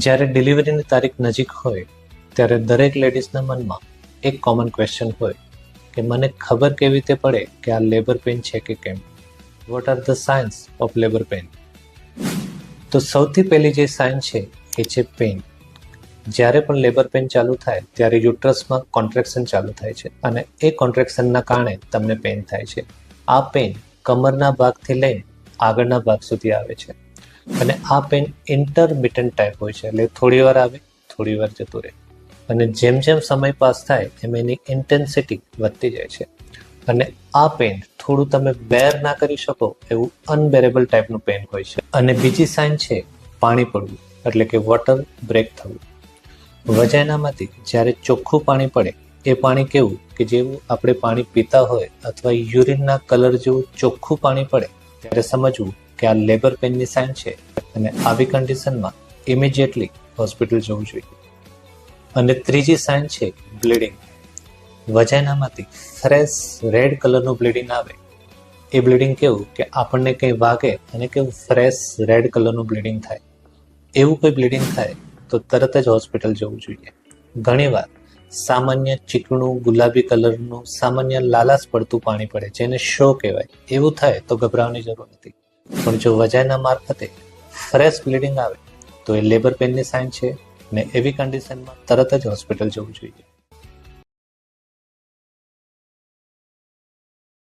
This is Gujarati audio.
જ્યારે ડિલિવરીની તારીખ નજીક હોય ત્યારે દરેક લેડીઝના મનમાં એક કોમન ક્વેશ્ચન હોય કે મને ખબર કેવી રીતે પડે કે આ લેબર પેઇન છે કે કેમ. What are the science of labour pain? તો સૌથી પહેલી જે સાઇન છે એ છે પેઇન. જ્યારે પણ લેબર પેઇન ચાલુ થાય ત્યારે યુટ્રસમાં કોન્ટ્રેક્શન ચાલુ થાય છે અને એ કોન્ટ્રેક્શનના કારણે તમને પેઇન થાય છે. આ પેઇન કમરના ભાગથી લઈને આગળના ભાગ સુધી આવે છે અને આ પેઇન ઇન્ટરમિટન્ટ ટાઈપ હોય છે, એટલે થોડી વાર આવે થોડી વાર જતું રહે અને જેમ જેમ સમય પાસ થાય એમ એની ઇન્ટેન્સિટી વધતી જાય છે અને આ પેઇન થોડું તમે બેર ના કરી શકો એવું અનબેરેબલ ટાઈપનું પેઇન હોય છે. અને બીજી સાઇન છે પાણી પડવું, એટલે કે વોટર બ્રેક થવું. વજાઇનામાંથી જ્યારે ચોખ્ખું પાણી પડે એ પાણી કેવું કે જેવું આપણે પાણી પીતા હોય અથવા યુરિનના કલર જેવું ચોખ્ખું પાણી પડે ત્યારે સમજવું કે આ લેબર પેઇનની સાઇન છે અને આવી કન્ડિશનમાં ઇમિડિયેટલી હોસ્પિટલ જવું જોઈએ. અને ત્રીજી સાઇન છે બ્લીડિંગ. વજાઇનામાંથી ફ્રેશ રેડ કલરનું બ્લીડિંગ આવે. એ બ્લીડિંગ કેવું કે આપણને કંઈ વાગે અને કેવું ફ્રેશ રેડ કલરનું બ્લીડિંગ થાય. એવું કોઈ બ્લીડિંગ થાય તો તરત જ હોસ્પિટલ જવું જોઈએ. ઘણીવાર સામાન્ય ચીકણું ગુલાબી કલરનું સામાન્ય લાલાશ પડતું પાણી પડે જેને શો કહેવાય. એવું થાય તો ગભરાવાની જરૂર નથી, પણ જો વજાઇના મારફતે ફ્રેશ બ્લીડિંગ આવે તો એ લેબર પેઇનની સાઇન છે ને એવી કન્ડિશનમાં તરત જ હોસ્પિટલ જવું જોઈએ.